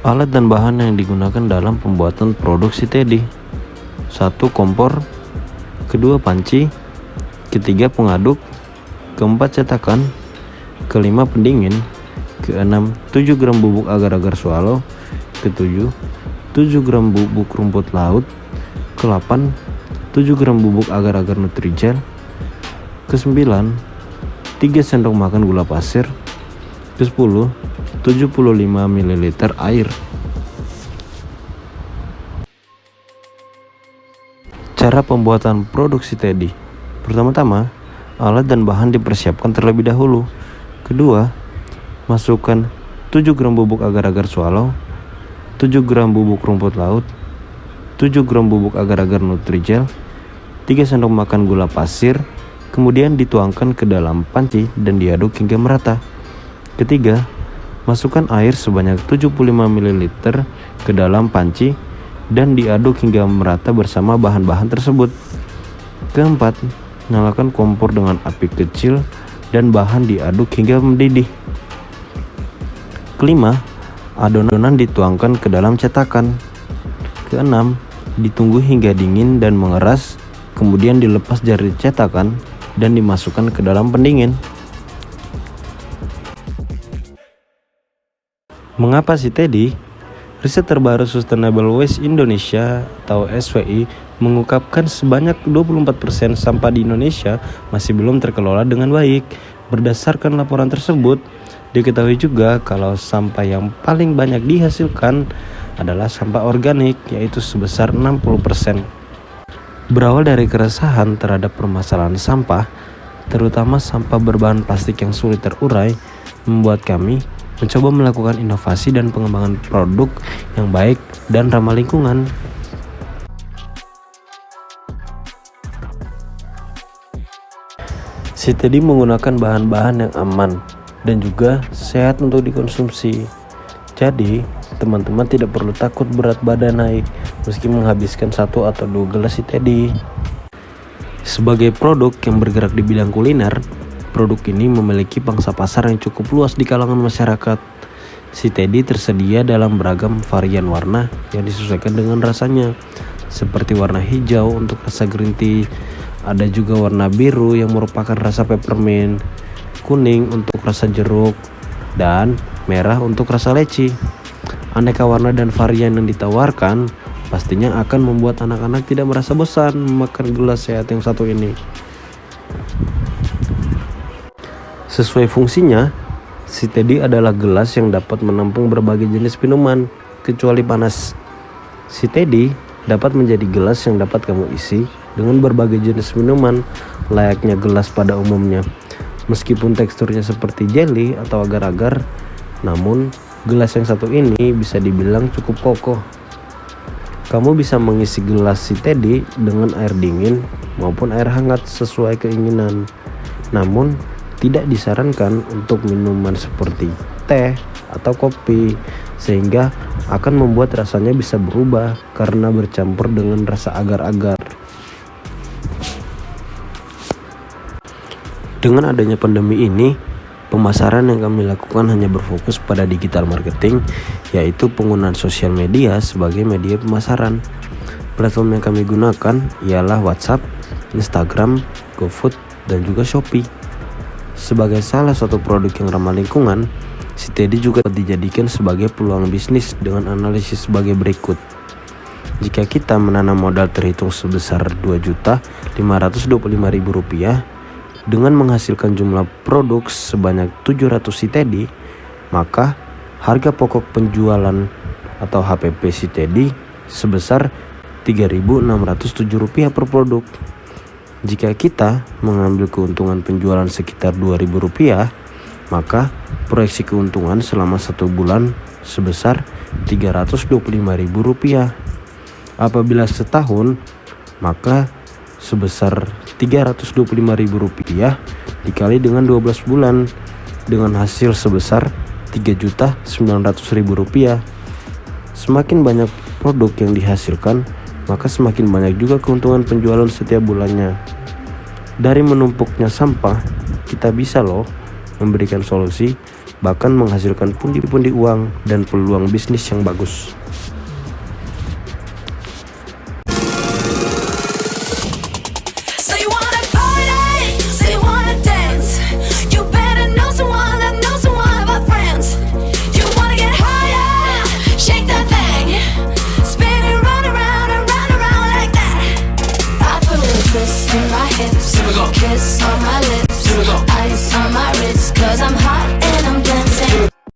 Alat dan bahan yang digunakan dalam pembuatan produk si Teddy. 1. Kompor. 2. Panci. 3. Pengaduk. 4. Cetakan. 5. Pendingin. 6. 7 gram bubuk agar-agar swallow. 7. 7 gram bubuk rumput laut. 8. 7 gram bubuk agar-agar Nutrijel. 9. 3 sendok makan gula pasir. 10. 75 ml air. Cara pembuatan produk si Teddy. Pertama-tama, alat dan bahan dipersiapkan terlebih dahulu. Kedua, masukkan 7 gram bubuk agar-agar swallow, 7 gram bubuk rumput laut, 7 gram bubuk agar-agar Nutrijel, 3 sendok makan gula pasir, kemudian dituangkan ke dalam panci dan diaduk hingga merata. Ketiga, masukkan air sebanyak 75 ml ke dalam panci dan diaduk hingga merata bersama bahan-bahan tersebut. Keempat, nyalakan kompor dengan api kecil dan bahan diaduk hingga mendidih. Kelima, adonan dituangkan ke dalam cetakan. Keenam, ditunggu hingga dingin dan mengeras, kemudian dilepas dari cetakan dan dimasukkan ke dalam pendingin. Mengapa si Teddy? Riset terbaru Sustainable Waste Indonesia atau SWI mengungkapkan sebanyak 24% sampah di Indonesia masih belum terkelola dengan baik. Berdasarkan laporan tersebut, diketahui juga kalau sampah yang paling banyak dihasilkan adalah sampah organik, yaitu sebesar 60%. Berawal dari keresahan terhadap permasalahan sampah, terutama sampah berbahan plastik yang sulit terurai, membuat kami mencoba melakukan inovasi dan pengembangan produk yang baik dan ramah lingkungan. Si Teddy menggunakan bahan-bahan yang aman dan juga sehat untuk dikonsumsi. Jadi, teman-teman tidak perlu takut berat badan naik meski menghabiskan 1 atau 2 gelas si Teddy. Sebagai produk yang bergerak di bidang kuliner, produk ini memiliki pangsa pasar yang cukup luas di kalangan masyarakat. Si Teddy tersedia dalam beragam varian warna yang disesuaikan dengan rasanya, seperti warna hijau untuk rasa green tea, ada juga warna biru yang merupakan rasa peppermint, kuning untuk rasa jeruk, dan merah untuk rasa leci. Aneka warna dan varian yang ditawarkan pastinya akan membuat anak-anak tidak merasa bosan memakan gelas sehat yang satu ini. Sesuai fungsinya, si Teddy adalah gelas yang dapat menampung berbagai jenis minuman, kecuali panas. Si Teddy dapat menjadi gelas yang dapat kamu isi dengan berbagai jenis minuman, layaknya gelas pada umumnya. Meskipun teksturnya seperti jelly atau agar-agar, namun gelas yang satu ini bisa dibilang cukup kokoh. Kamu bisa mengisi gelas si Teddy dengan air dingin maupun air hangat sesuai keinginan. Namun, tidak disarankan untuk minuman seperti teh atau kopi, sehingga akan membuat rasanya bisa berubah karena bercampur dengan rasa agar-agar. Dengan adanya pandemi ini, pemasaran yang kami lakukan hanya berfokus pada digital marketing, yaitu penggunaan sosial media sebagai media pemasaran. Platform yang kami gunakan ialah WhatsApp, Instagram, GoFood, dan juga Shopee. Sebagai salah satu produk yang ramah lingkungan, si Teddy juga dijadikan sebagai peluang bisnis dengan analisis sebagai berikut. Jika kita menanam modal terhitung sebesar Rp2.525.000 dengan menghasilkan jumlah produk sebanyak 700 si Teddy, maka harga pokok penjualan atau HPP si Teddy sebesar Rp3.607 per produk. Jika kita mengambil keuntungan penjualan sekitar Rp2.000, maka proyeksi keuntungan selama 1 bulan sebesar Rp325.000. Apabila setahun, maka sebesar Rp325.000 dikali dengan 12 bulan dengan hasil sebesar Rp3.900.000. Semakin banyak produk yang dihasilkan, maka semakin banyak juga keuntungan penjualan setiap bulannya. Dari menumpuknya sampah, kita bisa memberikan solusi bahkan menghasilkan pundi-pundi uang dan peluang bisnis yang bagus. Kiss on my lips. I